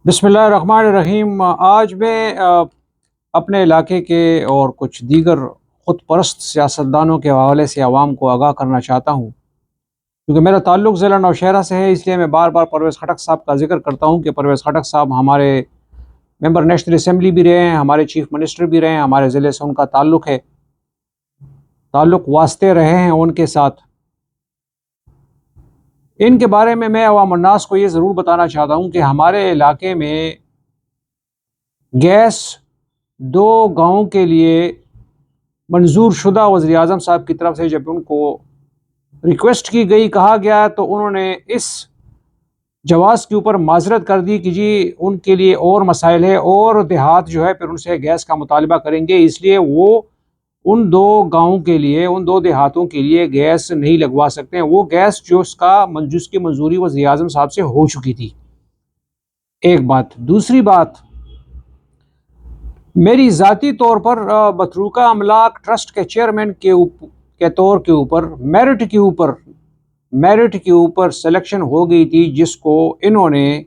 بسم اللہ الرحمن الرحیم۔ آج میں اپنے علاقے کے اور کچھ دیگر خود پرست سیاستدانوں کے حوالے سے عوام کو آگاہ کرنا چاہتا ہوں، کیونکہ میرا تعلق ضلع نوشہرہ سے ہے، اس لیے میں بار بار پرویز خٹک صاحب کا ذکر کرتا ہوں کہ پرویز خٹک صاحب ہمارے ممبر نیشنل اسمبلی بھی رہے ہیں، ہمارے چیف منسٹر بھی رہے ہیں، ہمارے ضلع سے ان کا تعلق ہے، تعلق واسطے رہے ہیں ان کے ساتھ۔ ان کے بارے میں عوام الناس کو یہ ضرور بتانا چاہتا ہوں کہ ہمارے علاقے میں گیس 2 گاؤں کے لیے منظور شدہ وزیر اعظم صاحب کی طرف سے جب ان کو ریکویسٹ کی گئی، کہا گیا، تو انہوں نے اس جواز کے اوپر معذرت کر دی کہ جی ان کے لیے اور مسائل ہے اور دیہات جو ہے پھر ان سے گیس کا مطالبہ کریں گے، اس لیے وہ ان 2 گاؤں کے لیے، ان 2 دیہاتوں کے لیے گیس نہیں لگوا سکتے ہیں۔ وہ گیس جو جس کی منظوری وزیر اعظم صاحب سے ہو چکی تھی، ایک بات۔ دوسری بات، میری ذاتی طور پر متروکہ املاک ٹرسٹ کے چیئرمین کے طور کے اوپر میرٹ کے اوپر سلیکشن ہو گئی تھی، جس کو انہوں نے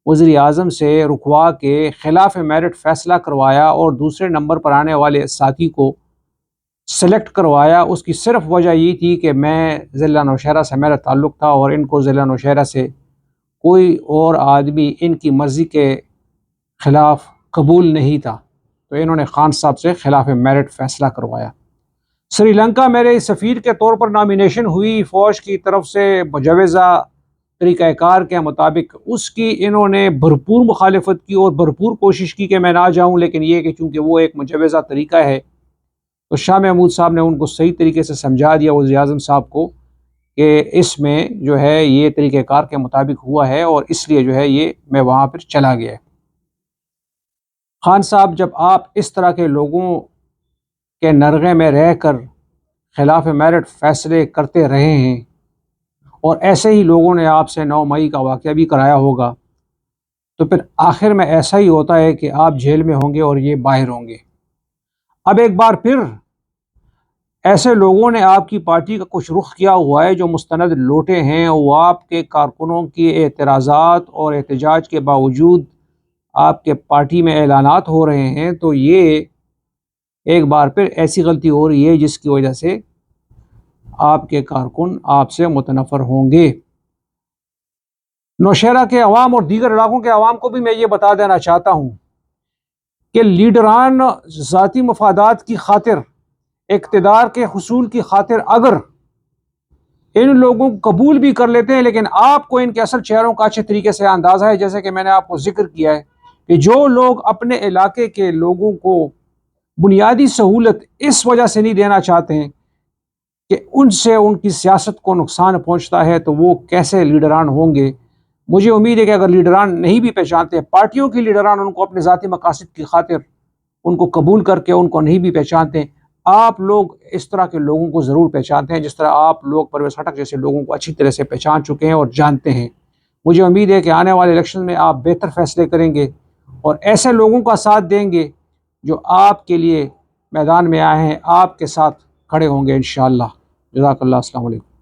وزیر اعظم سے رکوا کے خلاف میرٹ فیصلہ کروایا اور دوسرے نمبر پر آنے والے ساتھی کو سلیکٹ کروایا۔ اس کی صرف وجہ یہ تھی کہ میں ضلع نوشہرہ سے میرا تعلق تھا اور ان کو ضلع نوشہرہ سے کوئی اور آدمی ان کی مرضی کے خلاف قبول نہیں تھا، تو انہوں نے خان صاحب سے خلاف میرٹ فیصلہ کروایا۔ سری لنکا میرے سفیر کے طور پر نامینیشن ہوئی فوج کی طرف سے مجوزہ طریقہ کار کے مطابق، اس کی انہوں نے بھرپور مخالفت کی اور بھرپور کوشش کی کہ میں نہ جاؤں، لیکن یہ کہ چونکہ وہ ایک مجوزہ طریقہ ہے تو شاہ محمود صاحب نے ان کو صحیح طریقے سے سمجھا دیا وزیر اعظم صاحب کو کہ اس میں جو ہے یہ طریقہ کار کے مطابق ہوا ہے، اور اس لیے جو ہے یہ میں وہاں پر چلا گیا۔ خان صاحب، جب آپ اس طرح کے لوگوں کے نرغے میں رہ کر خلاف میرٹ فیصلے کرتے رہے ہیں اور ایسے ہی لوگوں نے آپ سے 9 مئی کا واقعہ بھی کرایا ہوگا، تو پھر آخر میں ایسا ہی ہوتا ہے کہ آپ جیل میں ہوں گے اور یہ باہر ہوں گے۔ اب ایک بار پھر ایسے لوگوں نے آپ کی پارٹی کا کچھ رخ کیا ہوا ہے جو مستند لوٹے ہیں، وہ آپ کے کارکنوں کی اعتراضات اور احتجاج کے باوجود آپ کے پارٹی میں اعلانات ہو رہے ہیں، تو یہ ایک بار پھر ایسی غلطی ہو رہی ہے جس کی وجہ سے آپ کے کارکن آپ سے متنفر ہوں گے۔ نوشہرہ کے عوام اور دیگر علاقوں کے عوام کو بھی میں یہ بتا دینا چاہتا ہوں کہ لیڈران ذاتی مفادات کی خاطر، اقتدار کے حصول کی خاطر اگر ان لوگوں کو قبول بھی کر لیتے ہیں، لیکن آپ کو ان کے اصل چہروں کا اچھے طریقے سے اندازہ ہے، جیسے کہ میں نے آپ کو ذکر کیا ہے کہ جو لوگ اپنے علاقے کے لوگوں کو بنیادی سہولت اس وجہ سے نہیں دینا چاہتے ہیں کہ ان سے ان کی سیاست کو نقصان پہنچتا ہے، تو وہ کیسے لیڈران ہوں گے؟ مجھے امید ہے کہ اگر لیڈران نہیں بھی پہچانتے، پارٹیوں کی لیڈران ان کو اپنے ذاتی مقاصد کی خاطر ان کو قبول کر کے ان کو نہیں بھی پہچانتے، آپ لوگ اس طرح کے لوگوں کو ضرور پہچانتے ہیں، جس طرح آپ لوگ پرویز خٹک جیسے لوگوں کو اچھی طرح سے پہچان چکے ہیں اور جانتے ہیں۔ مجھے امید ہے کہ آنے والے الیکشن میں آپ بہتر فیصلے کریں گے اور ایسے لوگوں کا ساتھ دیں گے جو آپ کے لیے میدان میں آئے ہیں، آپ کے ساتھ کھڑے ہوں گے انشاءاللہ۔ جزاک اللہ، السلام علیکم۔